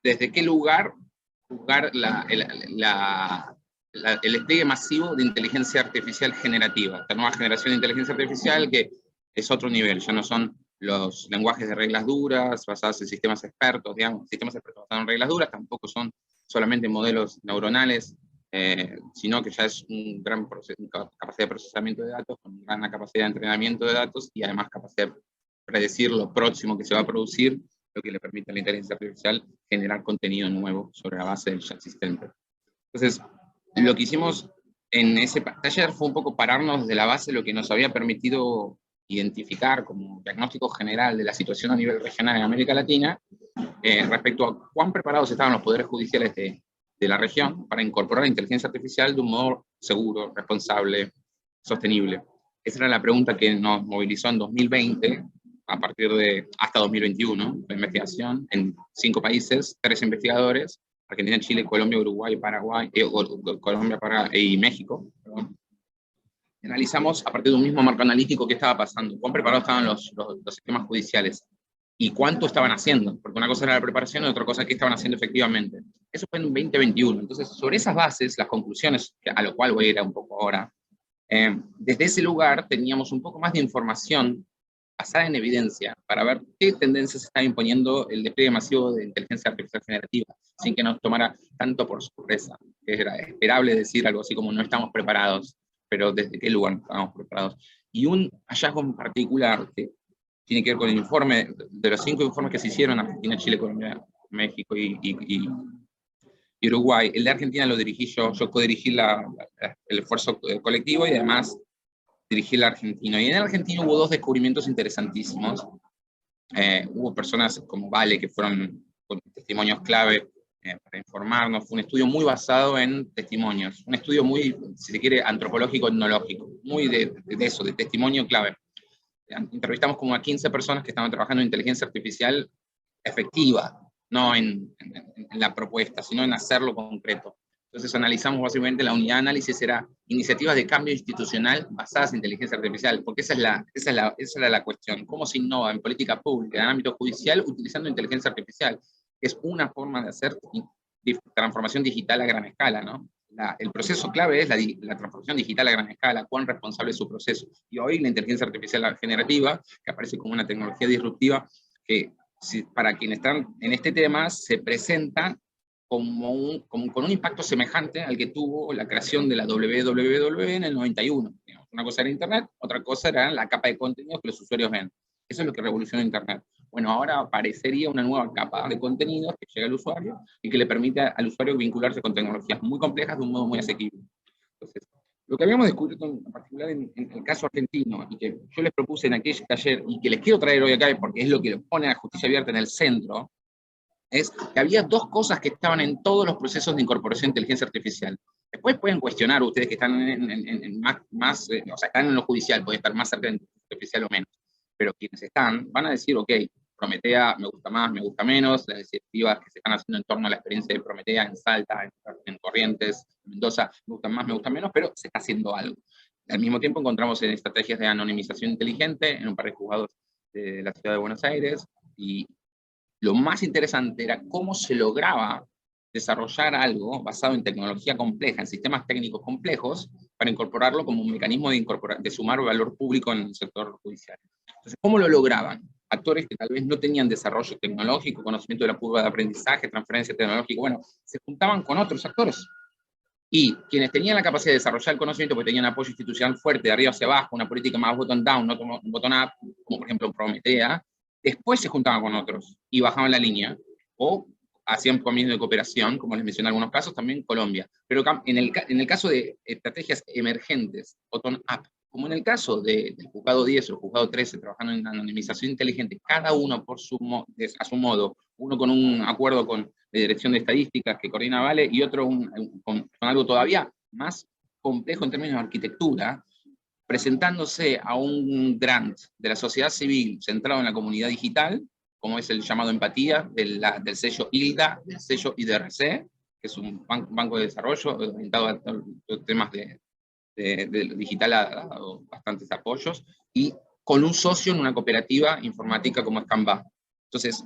desde qué lugar jugar el despliegue masivo de inteligencia artificial generativa, esta nueva generación de inteligencia artificial que es otro nivel, ya no son los lenguajes de reglas duras basados en sistemas expertos, digamos, sistemas expertos basados en reglas duras, tampoco son solamente modelos neuronales, sino que ya es una capacidad de procesamiento de datos, con una capacidad de entrenamiento de datos y además capacidad de predecir lo próximo que se va a producir, lo que le permite a la inteligencia artificial generar contenido nuevo sobre la base del ya existente. Entonces, lo que hicimos en ese taller fue un poco pararnos de la base de lo que nos había permitido identificar como diagnóstico general de la situación a nivel regional en América Latina, respecto a cuán preparados estaban los poderes judiciales de la región para incorporar la inteligencia artificial de un modo seguro, responsable, sostenible. Esa era la pregunta que nos movilizó en 2020, a partir de hasta 2021, la investigación en 5 países, 3 investigadores, Argentina, Chile, Colombia, Uruguay, Paraguay, Colombia, Paraguay y México. Perdón. Analizamos a partir de un mismo marco analítico qué estaba pasando, cuán preparados estaban los sistemas judiciales y cuánto estaban haciendo, porque una cosa era la preparación y otra cosa qué estaban haciendo efectivamente. Eso fue en 2021. Entonces, sobre esas bases, las conclusiones, a lo cual voy a ir un poco ahora, desde ese lugar teníamos un poco más de información basada en evidencia para ver qué tendencias está imponiendo el despliegue masivo de inteligencia artificial generativa, sin que nos tomara tanto por sorpresa. Era esperable decir algo así como no estamos preparados, pero ¿desde qué lugar no estábamos preparados? Y un hallazgo en particular que tiene que ver con el informe, de los 5 informes que se hicieron en Argentina, Chile, Colombia, México y Uruguay. El de Argentina lo dirigí yo codirigí el esfuerzo colectivo y además dirigí el argentino. Y en el argentino hubo 2 descubrimientos interesantísimos. Hubo personas como Vale que fueron con testimonios clave para informarnos. Fue un estudio muy basado en testimonios, un estudio muy, si se quiere, antropológico-etnológico, muy de eso, de testimonio clave. Entrevistamos como a 15 personas que estaban trabajando en inteligencia artificial efectiva, no en la propuesta, sino en hacerlo concreto. Entonces analizamos básicamente la unidad de análisis, era iniciativas de cambio institucional basadas en inteligencia artificial, porque esa era la cuestión. ¿Cómo se innova en política pública, en el ámbito judicial, utilizando inteligencia artificial? Es una forma de hacer transformación digital a gran escala, ¿no? El proceso clave es la transformación digital a gran escala, cuán responsable es su proceso. Y hoy la inteligencia artificial generativa, que aparece como una tecnología disruptiva, que para quienes están en este tema, se presenta con un impacto semejante al que tuvo la creación de la WWW en el 91. Una cosa era Internet, otra cosa era la capa de contenidos que los usuarios ven. Eso es lo que revolucionó Internet. Bueno, ahora aparecería una nueva capa de contenidos que llega al usuario y que le permite al usuario vincularse con tecnologías muy complejas de un modo muy asequible. Entonces, lo que habíamos descubierto en particular en el caso argentino, y que yo les propuse en aquel taller, y que les quiero traer hoy acá, porque es lo que pone a Justicia Abierta en el centro, es que había 2 cosas que estaban en todos los procesos de incorporación de inteligencia artificial. Después pueden cuestionar ustedes que están o sea, están en lo judicial, pueden estar más cerca de inteligencia artificial o menos, pero quienes están van a decir, ok, Prometea me gusta más, me gusta menos, las iniciativas que se están haciendo en torno a la experiencia de Prometea en Salta, en Corrientes, en Mendoza, me gustan más, me gustan menos, pero se está haciendo algo. Al mismo tiempo encontramos en estrategias de anonimización inteligente en un par de juzgados de la ciudad de Buenos Aires, y lo más interesante era cómo se lograba desarrollar algo basado en tecnología compleja, en sistemas técnicos complejos, para incorporarlo como un mecanismo de sumar valor público en el sector judicial. Entonces, ¿cómo lo lograban? Actores que tal vez no tenían desarrollo tecnológico, conocimiento de la curva de aprendizaje, transferencia tecnológica, bueno, se juntaban con otros actores. Y quienes tenían la capacidad de desarrollar el conocimiento, porque tenían apoyo institucional fuerte, de arriba hacia abajo, una política más bottom-down, no bottom-up, como por ejemplo Prometea, después se juntaban con otros y bajaban la línea, o hacían convenios de cooperación, como les mencioné en algunos casos, también Colombia. Pero en el caso de estrategias emergentes, bottom-up, como en el caso del juzgado 10 o el juzgado 13, trabajando en anonimización inteligente, cada uno a su modo, uno con un acuerdo de dirección de estadísticas que coordina Vale, y otro con algo todavía más complejo en términos de arquitectura, presentándose a un grant de la sociedad civil centrado en la comunidad digital, como es el llamado Empatía, del sello ILDA, del sello IDRC, que es un banco de desarrollo orientado a los temas de digital, ha dado bastantes apoyos, y con un socio en una cooperativa informática como es Canva. Entonces,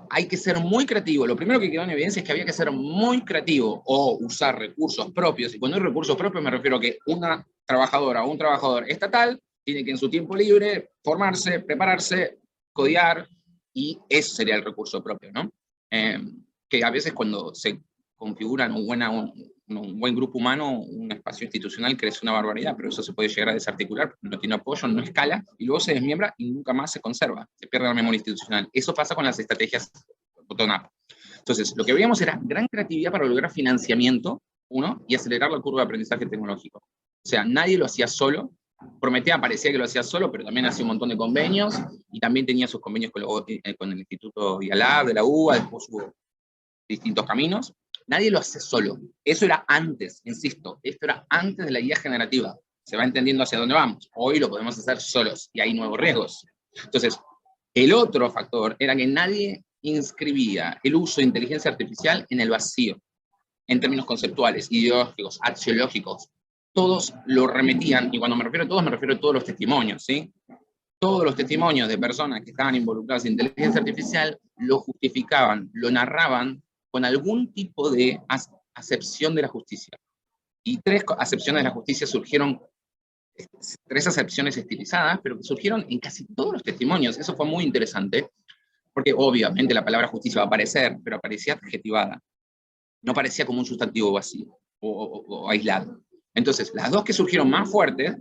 hay que ser muy creativo. Lo primero que quedó en evidencia es que había que ser muy creativo o usar recursos propios. Y cuando hay recursos propios me refiero a que una trabajadora o un trabajador estatal tiene que en su tiempo libre formarse, prepararse, codear, y ese sería el recurso propio, ¿no? Que a veces cuando se configura un buen grupo humano, un espacio institucional crece una barbaridad, pero eso se puede llegar a desarticular, no tiene apoyo, no escala, y luego se desmiembra y nunca más se conserva, se pierde la memoria institucional. Eso pasa con las estrategias bottom-up. Entonces, lo que veíamos era gran creatividad para lograr financiamiento, uno, y acelerar la curva de aprendizaje tecnológico. O sea, nadie lo hacía solo. Prometea parecía que lo hacía solo, pero también hacía un montón de convenios, y también tenía sus convenios con el Instituto IALAB de la UBA, después hubo distintos caminos. Nadie lo hace solo. Eso era antes, insisto, esto era antes de la guía generativa. Se va entendiendo hacia dónde vamos. Hoy lo podemos hacer solos y hay nuevos riesgos. Entonces, el otro factor era que nadie inscribía el uso de inteligencia artificial en el vacío, en términos conceptuales, ideológicos, axiológicos. Todos lo remetían, y cuando me refiero a todos, me refiero a todos los testimonios, ¿sí? Todos los testimonios de personas que estaban involucradas en inteligencia artificial lo justificaban, lo narraban con algún tipo de acepción de la justicia. Y tres acepciones de la justicia surgieron, tres acepciones estilizadas, pero que surgieron en casi todos los testimonios. Eso fue muy interesante, porque obviamente la palabra justicia va a aparecer, pero aparecía adjetivada. No parecía como un sustantivo vacío o aislado. Entonces, las dos que surgieron más fuertes,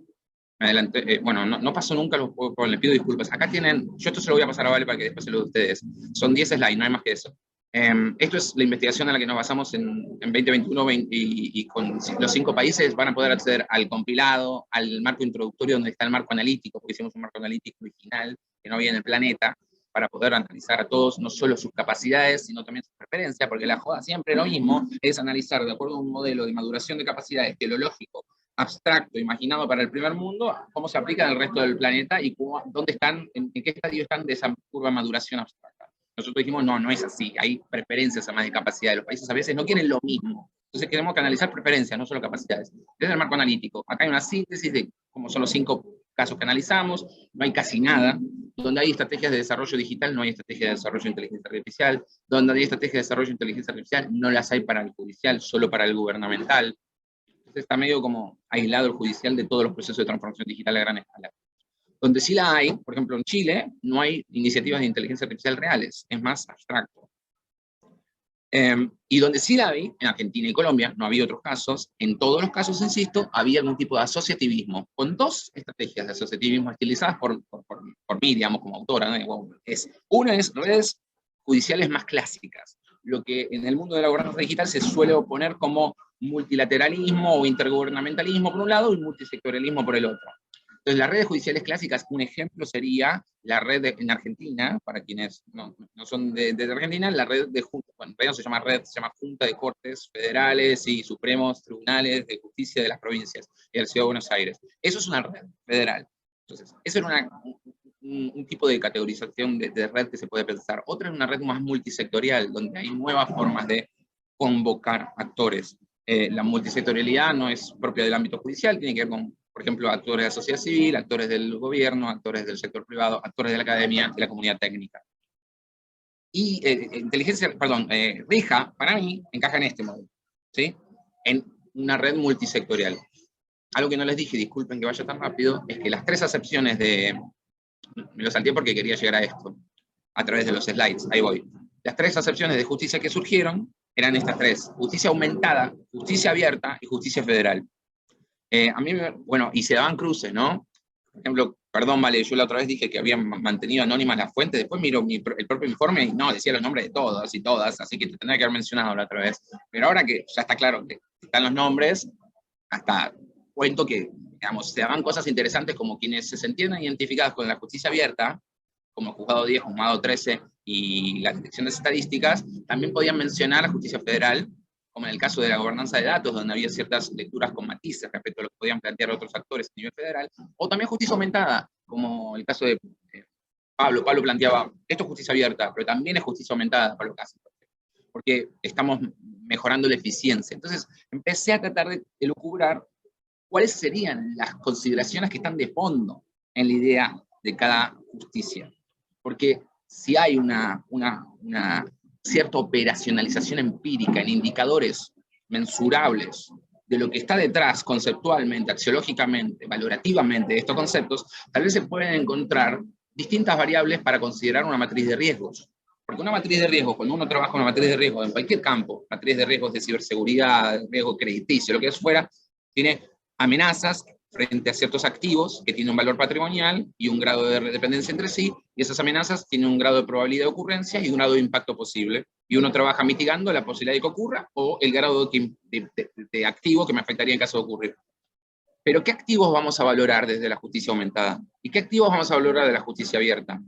bueno, no pasó nunca, le pido disculpas. Acá tienen, yo esto se lo voy a pasar a Vale para que después se lo de ustedes. Son 10 slides, no hay más que eso. Esto es la investigación a la que nos basamos en 2021 y con los 5 países van a poder acceder al compilado, al marco introductorio donde está el marco analítico, porque hicimos un marco analítico original que no había en el planeta, para poder analizar a todos, no solo sus capacidades, sino también sus preferencias, porque la joda siempre lo mismo, es analizar de acuerdo a un modelo de maduración de capacidades teleológico, abstracto, imaginado para el primer mundo, cómo se aplica en el resto del planeta y dónde están, en qué estadio están de esa curva de maduración abstracta. Nosotros dijimos, no es así, hay preferencias además de capacidades, los países a veces no quieren lo mismo, entonces queremos que analizar preferencias, no solo capacidades. Desde el marco analítico, acá hay una síntesis de cómo son los 5 casos que analizamos, no hay casi nada. Donde hay estrategias de desarrollo digital, no hay estrategias de desarrollo de inteligencia artificial. Donde hay estrategias de desarrollo de inteligencia artificial, no las hay para el judicial, solo para el gubernamental. Entonces está medio como aislado el judicial de todos los procesos de transformación digital a gran escala. Donde sí la hay, por ejemplo en Chile, no hay iniciativas de inteligencia artificial reales, es más abstracto. Y donde sí la hay, en Argentina y Colombia, no había otros casos, en todos los casos, insisto, había algún tipo de asociativismo, con 2 estrategias de asociativismo estilizadas por mí, digamos, como autora, ¿no? Una es redes judiciales más clásicas, lo que en el mundo de la gobernanza digital se suele oponer como multilateralismo o intergubernamentalismo por un lado y multisectorialismo por el otro. Entonces, las redes judiciales clásicas, un ejemplo sería la red en Argentina, para quienes no son de Argentina, la red de juntas, bueno, en realidad no se llama red, se llama Junta de Cortes Federales y Supremos Tribunales de Justicia de las provincias y de la Ciudad de Buenos Aires. Eso es una red federal. Entonces, eso era un tipo de categorización de red que se puede pensar. Otra es una red más multisectorial, donde hay nuevas formas de convocar actores. La multisectorialidad no es propia del ámbito judicial, tiene que ver con, por ejemplo, actores de la sociedad civil, actores del gobierno, actores del sector privado, actores de la academia y la comunidad técnica. Y RIJA, para mí, encaja en este modelo, ¿sí? En una red multisectorial. Algo que no les dije, disculpen que vaya tan rápido, es que las 3 acepciones me lo salté porque quería llegar a esto, a través de los slides, ahí voy. Las 3 acepciones de justicia que surgieron eran estas 3, justicia aumentada, justicia abierta y justicia federal. A mí, bueno, y se daban cruces, ¿no? Por ejemplo, perdón, Vale, yo la otra vez dije que habían mantenido anónimas las fuentes, después miro el propio informe y no, decía los nombres de todos y todas, así que te tendría que haber mencionado la otra vez. Pero ahora que ya está claro que están los nombres, hasta cuento que, digamos, se daban cosas interesantes como quienes se sentían identificados con la justicia abierta, como el juzgado 10, juzgado 13 y las detecciones estadísticas, también podían mencionar la justicia federal, como en el caso de la gobernanza de datos, donde había ciertas lecturas con matices respecto a lo que podían plantear otros actores a nivel federal, o también justicia aumentada, como el caso de Pablo. Pablo planteaba, esto es justicia abierta, pero también es justicia aumentada, Pablo Casas, porque estamos mejorando la eficiencia. Entonces, empecé a tratar de elucubrar cuáles serían las consideraciones que están de fondo en la idea de cada justicia. Porque si hay una cierta operacionalización empírica en indicadores mensurables de lo que está detrás conceptualmente, axiológicamente, valorativamente de estos conceptos, tal vez se pueden encontrar distintas variables para considerar una matriz de riesgos. Porque una matriz de riesgos, cuando uno trabaja una matriz de riesgos en cualquier campo, matriz de riesgos de ciberseguridad, riesgo crediticio, lo que fuera, tiene amenazas frente a ciertos activos que tienen un valor patrimonial y un grado de dependencia entre sí, y esas amenazas tienen un grado de probabilidad de ocurrencia y un grado de impacto posible. Y uno trabaja mitigando la posibilidad de que ocurra o el grado de activo que me afectaría en caso de ocurrir. Pero ¿qué activos vamos a valorar desde la justicia aumentada? ¿Y qué activos vamos a valorar de la justicia abierta?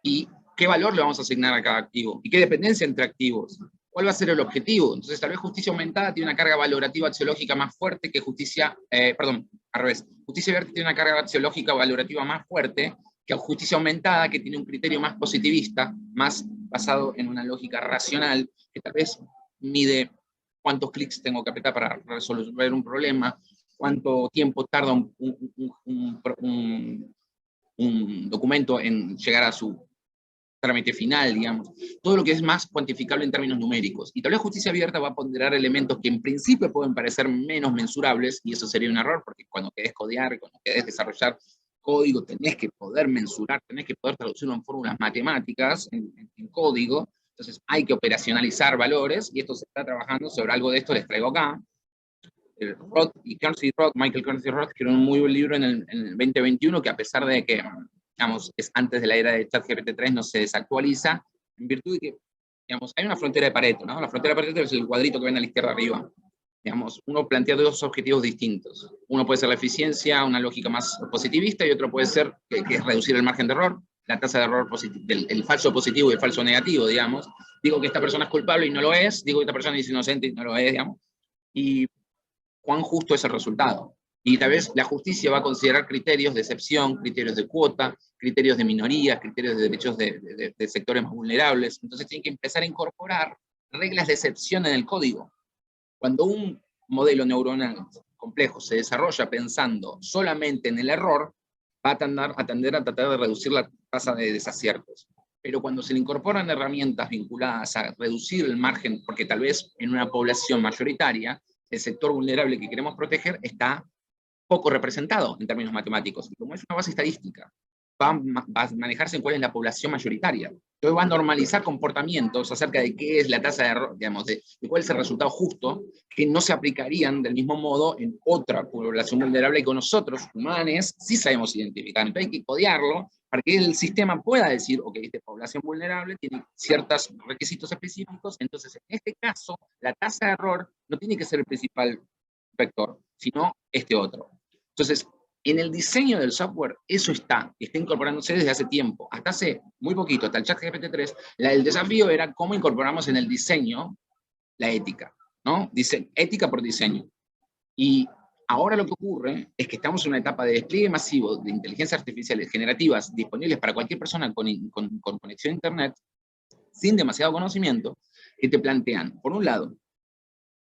¿Y qué valor le vamos a asignar a cada activo? ¿Y qué dependencia entre activos? ¿Cuál va a ser el objetivo? Entonces, tal vez justicia aumentada tiene una carga valorativa axiológica más fuerte que justicia, perdón, al revés. Justicia abierta tiene una carga axiológica valorativa más fuerte que justicia aumentada, que tiene un criterio más positivista, más basado en una lógica racional, que tal vez mide cuántos clics tengo que apretar para resolver un problema, cuánto tiempo tarda un documento en llegar a su trámite final, digamos. Todo lo que es más cuantificable en términos numéricos. Y tal vez justicia abierta va a ponderar elementos que en principio pueden parecer menos mensurables, y eso sería un error, porque cuando querés codear, cuando querés desarrollar código, tenés que poder mensurar, tenés que poder traducirlo en fórmulas matemáticas, en código. Entonces hay que operacionalizar valores, y esto se está trabajando sobre algo de esto, les traigo acá. Roth y Michael Kelsey Roth, que era un muy buen libro en el 2021, que a pesar de que, digamos, es antes de la era de ChatGPT 3, no se desactualiza, en virtud de que, digamos, hay una frontera de Pareto, ¿no? La frontera de Pareto es el cuadrito que ven a la izquierda arriba. Digamos, uno plantea dos objetivos distintos. Uno puede ser la eficiencia, una lógica más positivista, y otro puede ser que es reducir el margen de error, la tasa de error el falso positivo y el falso negativo, digamos. Digo que esta persona es culpable y no lo es, digo que esta persona es inocente y no lo es, digamos. Y cuán justo es el resultado. Y tal vez la justicia va a considerar criterios de excepción, criterios de cuota, criterios de minoría, criterios de derechos de sectores más vulnerables. Entonces tienen que empezar a incorporar reglas de excepción en el código. Cuando un modelo neuronal complejo se desarrolla pensando solamente en el error, va a tender a tratar de reducir la tasa de desaciertos. Pero cuando se le incorporan herramientas vinculadas a reducir el margen, porque tal vez en una población mayoritaria, el sector vulnerable que queremos proteger está poco representado en términos matemáticos. Y como es una base estadística, va a manejarse en cuál es la población mayoritaria. Entonces va a normalizar comportamientos acerca de qué es la tasa de error, digamos, de cuál es el resultado justo, que no se aplicarían del mismo modo en otra población vulnerable que nosotros, humanos, sí sabemos identificar. Entonces hay que codearlo para que el sistema pueda decir, ok, esta población vulnerable tiene ciertos requisitos específicos, entonces en este caso la tasa de error no tiene que ser el principal vector, sino este otro. Entonces, en el diseño del software, eso está incorporándose desde hace tiempo, hasta hace muy poquito, hasta el ChatGPT 3, el desafío era cómo incorporamos en el diseño la ética, ¿no? Dice, ética por diseño. Y ahora lo que ocurre es que estamos en una etapa de despliegue masivo de inteligencias artificiales generativas disponibles para cualquier persona con conexión a Internet, sin demasiado conocimiento, que te plantean, por un lado,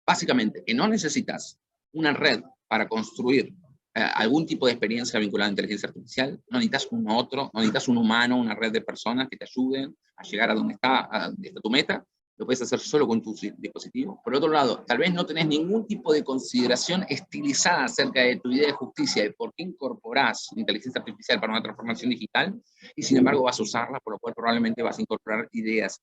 básicamente, que no necesitas una red para construir algún tipo de experiencia vinculada a inteligencia artificial, no necesitas uno otro, no necesitas un humano, una red de personas que te ayuden a llegar a donde está tu meta, lo puedes hacer solo con tu dispositivo. Por otro lado, tal vez no tenés ningún tipo de consideración estilizada acerca de tu idea de justicia, de por qué incorporás inteligencia artificial para una transformación digital, y sin embargo vas a usarla, por lo cual probablemente vas a incorporar ideas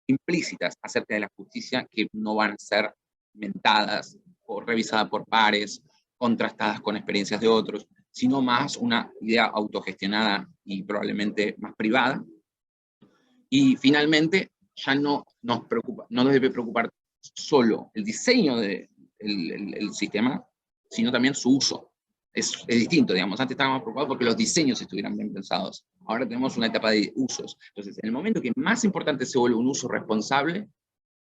implícitas acerca de la justicia que no van a ser mentadas o revisadas por pares, contrastadas con experiencias de otros, sino más una idea autogestionada y probablemente más privada. Y finalmente, ya no nos debe preocupar solo el diseño del sistema, sino también su uso. Es distinto, digamos. Antes estábamos preocupados porque los diseños estuvieran bien pensados. Ahora tenemos una etapa de usos. Entonces, en el momento que más importante se vuelve un uso responsable,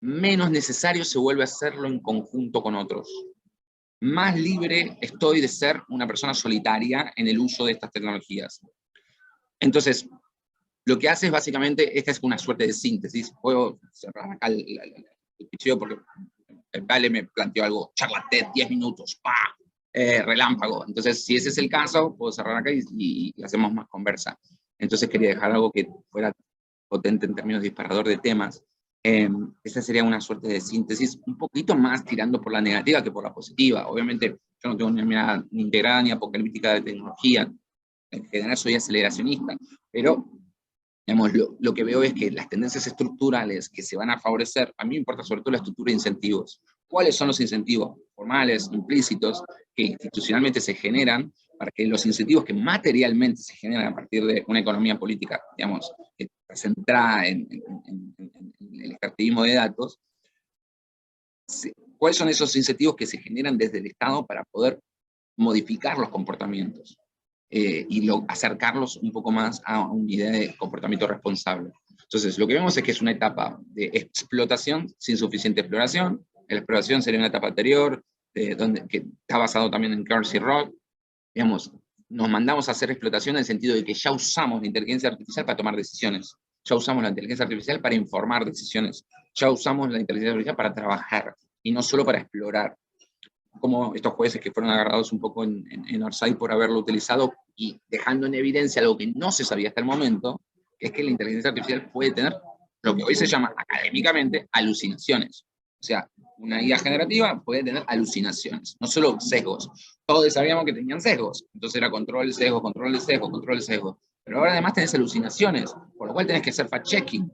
menos necesario se vuelve a hacerlo en conjunto con otros. Más libre estoy de ser una persona solitaria en el uso de estas tecnologías. Entonces, lo que hace es básicamente, esta es una suerte de síntesis. Puedo cerrar acá el picheo porque Vale me planteó algo, charlate 10 minutos, ¡pah! Relámpago. Entonces, si ese es el caso, puedo cerrar acá y hacemos más conversa. Entonces quería dejar algo que fuera potente en términos de disparador de temas. Esa sería una suerte de síntesis, un poquito más tirando por la negativa que por la positiva. Obviamente, yo no tengo una mirada ni integrada ni apocalíptica de tecnología, en general soy aceleracionista, pero digamos, lo que veo es que las tendencias estructurales que se van a favorecer, a mí me importa sobre todo la estructura de incentivos. ¿Cuáles son los incentivos formales, implícitos, que institucionalmente se generan para que los incentivos que materialmente se generan a partir de una economía política, digamos, que está centrada en el extractivismo de datos, cuáles son esos incentivos que se generan desde el Estado para poder modificar los comportamientos? Y acercarlos un poco más a una idea de comportamiento responsable. Entonces, lo que vemos es que es una etapa de explotación sin suficiente exploración. La exploración sería una etapa anterior, que está basado también en Kearns y Roth. Digamos, nos mandamos a hacer explotación en el sentido de que ya usamos la inteligencia artificial para tomar decisiones, ya usamos la inteligencia artificial para informar decisiones, ya usamos la inteligencia artificial para trabajar, y no solo para explorar. Como estos jueces que fueron agarrados un poco en Orsay por haberlo utilizado y dejando en evidencia algo que no se sabía hasta el momento, que es que la inteligencia artificial puede tener lo que hoy se llama académicamente alucinaciones. O sea, una IA generativa puede tener alucinaciones, no solo sesgos. Todos sabíamos que tenían sesgos, entonces era control de sesgo, control de sesgo, control de sesgo. Pero ahora además tenés alucinaciones, por lo cual tenés que hacer fact-checking.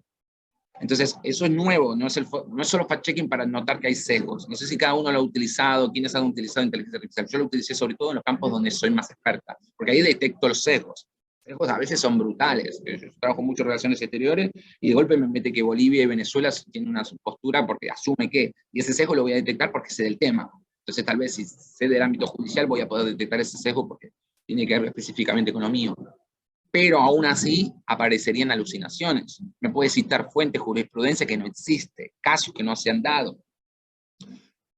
Entonces, eso es nuevo, no es solo fact-checking para notar que hay sesgos. No sé si cada uno lo ha utilizado, quiénes han utilizado inteligencia artificial. Yo lo utilicé sobre todo en los campos donde soy más experta, porque ahí detecto los sesgos. Los sesgos a veces son brutales. Yo trabajo mucho en relaciones exteriores y de golpe me mete que Bolivia y Venezuela tienen una postura porque asume que, y ese sesgo lo voy a detectar porque sé del tema. Entonces, tal vez si sé del ámbito judicial voy a poder detectar ese sesgo porque tiene que ver específicamente con lo mío. Pero aún así aparecerían alucinaciones. Me puede citar fuentes, jurisprudencia que no existe, casos que no se han dado.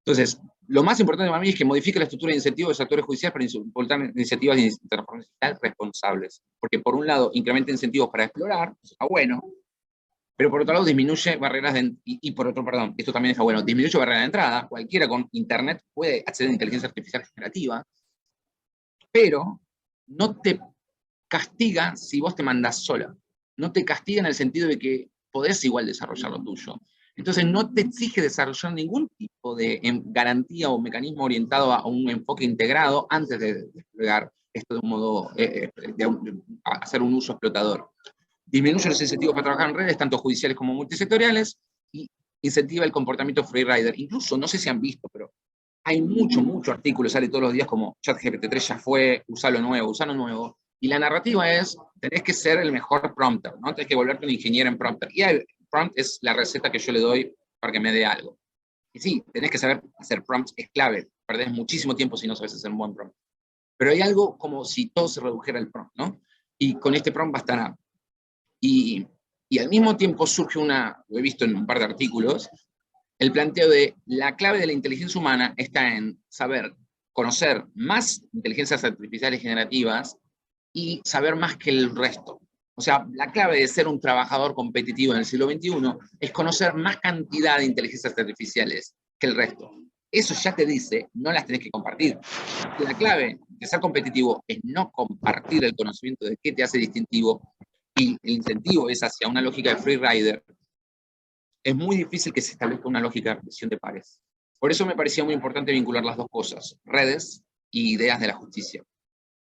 Entonces, lo más importante para mí es que modifique la estructura de incentivos de los actores judiciales para impulsar iniciativas internacionales responsables. Porque por un lado, incrementa incentivos para explorar, eso está bueno, pero por otro lado disminuye barreras y por otro, perdón, esto también está bueno, disminuye barreras de entrada. Cualquiera con internet puede acceder a inteligencia artificial generativa, pero no te castiga si vos te mandás sola. No te castiga en el sentido de que podés igual desarrollar lo tuyo. Entonces no te exige desarrollar ningún tipo de garantía o mecanismo orientado a un enfoque integrado antes de desplegar esto de un modo, hacer un uso explotador. Disminuye los incentivos para trabajar en redes, tanto judiciales como multisectoriales, y incentiva el comportamiento freerider. Incluso, no sé si han visto, pero hay mucho artículo, sale todos los días como ChatGPT-3 ya fue, usa lo nuevo. Y la narrativa es, tenés que ser el mejor prompter, ¿no? Tenés que volverte un ingeniero en prompter. Y el prompt es la receta que yo le doy para que me dé algo. Y sí, tenés que saber hacer prompts, es clave. Perdés muchísimo tiempo si no sabes hacer un buen prompt. Pero hay algo como si todo se redujera al prompt, ¿no? Y con este prompt bastará. Y al mismo tiempo surge lo he visto en un par de artículos, el planteo de la clave de la inteligencia humana está en saber conocer más inteligencias artificiales generativas y saber más que el resto. O sea, la clave de ser un trabajador competitivo en el siglo XXI es conocer más cantidad de inteligencias artificiales que el resto. Eso ya te dice, no las tenés que compartir. La clave de ser competitivo es no compartir el conocimiento de qué te hace distintivo, y el incentivo es hacia una lógica de free rider. Es muy difícil que se establezca una lógica de presión de pares. Por eso me parecía muy importante vincular las dos cosas, redes y ideas de la justicia.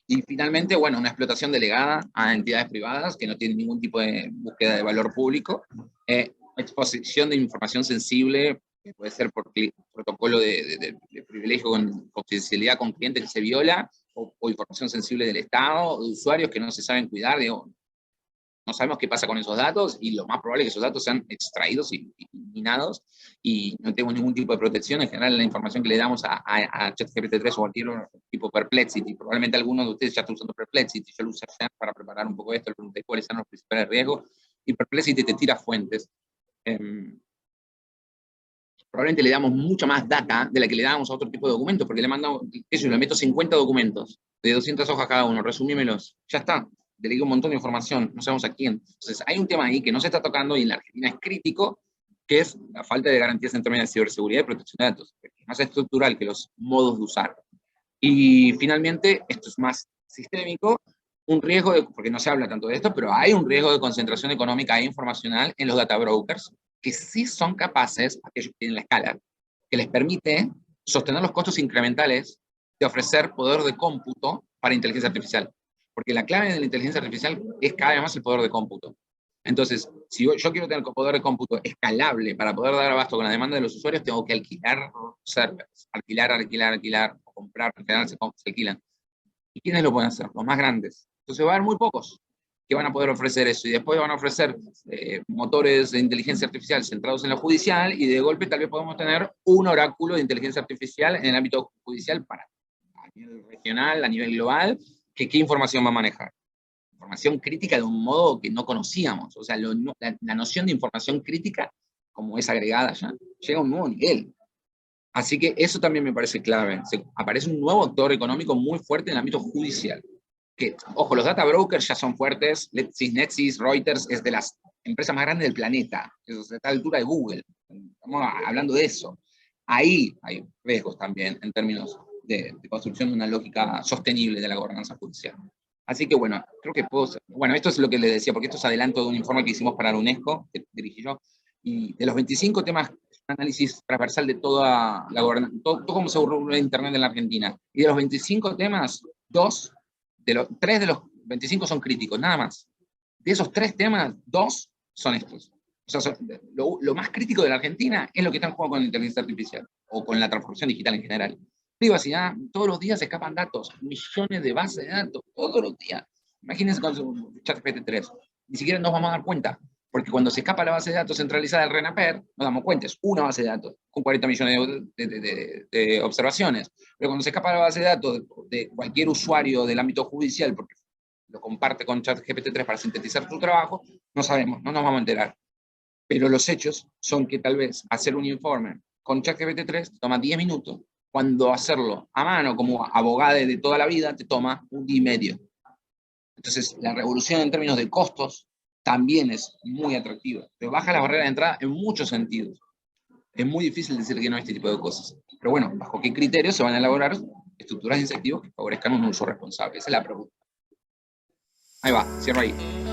Y finalmente, bueno, una explotación delegada a entidades privadas que no tienen ningún tipo de búsqueda de valor público, exposición de información sensible, que puede ser por protocolo de privilegio con confidencialidad con clientes que se viola, o información sensible del Estado, o de usuarios que no se saben cuidar, digo, no sabemos qué pasa con esos datos, y lo más probable es que esos datos sean extraídos y minados, y no tenemos ningún tipo de protección. En general, la información que le damos a ChatGPT-3 o cualquier tipo Perplexity, probablemente algunos de ustedes ya están usando Perplexity, yo lo usé ayer para preparar un poco esto, le pregunté cuáles eran los principales riesgos, y Perplexity te tira fuentes. Probablemente le damos mucha más data de la que le damos a otro tipo de documentos, porque le meto 50 documentos de 200 hojas cada uno, resumímelos, ya está. Delegué un montón de información, no sabemos a quién. Entonces hay un tema ahí que no se está tocando y en la Argentina es crítico, que es la falta de garantías en términos de ciberseguridad y protección de datos, que es más estructural que los modos de usar. Y finalmente, esto es más sistémico, un riesgo porque no se habla tanto de esto, pero hay un riesgo de concentración económica e informacional en los data brokers, que sí son capaces, aquellos que tienen la escala, que les permite sostener los costos incrementales de ofrecer poder de cómputo para inteligencia artificial. Porque la clave de la inteligencia artificial es cada vez más el poder de cómputo. Entonces, si yo quiero tener poder de cómputo escalable para poder dar abasto con la demanda de los usuarios, tengo que alquilar servers, alquilar, o comprar, en general se alquilan. ¿Y quiénes lo pueden hacer? Los más grandes. Entonces va a haber muy pocos que van a poder ofrecer eso, y después van a ofrecer motores de inteligencia artificial centrados en lo judicial, y de golpe tal vez podemos tener un oráculo de inteligencia artificial en el ámbito judicial para a nivel regional, a nivel global, que qué información va a manejar. Información crítica de un modo que no conocíamos, o sea, la noción de información crítica, como es agregada ya, llega a un nuevo nivel. Así que eso también me parece clave. Aparece un nuevo actor económico muy fuerte en el ámbito judicial. Que, ojo, los data brokers ya son fuertes. LexisNexis, Reuters es de las empresas más grandes del planeta. Es a esta altura de Google. Estamos hablando de eso. Ahí hay riesgos también en términos de construcción de una lógica sostenible de la gobernanza judicial. Así que bueno, creo que bueno, esto es lo que les decía, porque esto es adelanto de un informe que hicimos para la UNESCO, que dirigí yo, y de los 25 temas, un análisis transversal de toda la gobernanza, todo cómo se regula Internet en la Argentina. Y de los 25 temas, 3 de los 25 son críticos, nada más. De esos 3 temas, 2 son estos. O sea, lo más crítico de la Argentina es lo que está en juego con la inteligencia artificial, o con la transformación digital en general. Privacidad, todos los días se escapan datos, millones de bases de datos, todos los días. Imagínense con su ChatGPT-3. Ni siquiera nos vamos a dar cuenta, porque cuando se escapa la base de datos centralizada del RENAPER, nos damos cuenta, es una base de datos, con 40 millones de observaciones. Pero cuando se escapa la base de datos de cualquier usuario del ámbito judicial, porque lo comparte con ChatGPT-3 para sintetizar su trabajo, no sabemos, no nos vamos a enterar. Pero los hechos son que tal vez hacer un informe con ChatGPT-3 toma 10 minutos, cuando hacerlo a mano como abogado de toda la vida te toma un día y medio. Entonces, la revolución en términos de costos también es muy atractiva. Pero baja la barrera de entrada en muchos sentidos. Es muy difícil decir que no a este tipo de cosas. Pero bueno, ¿bajo qué criterios se van a elaborar estructuras de incentivos que favorezcan un uso responsable? Esa es la pregunta. Ahí va, cierro ahí.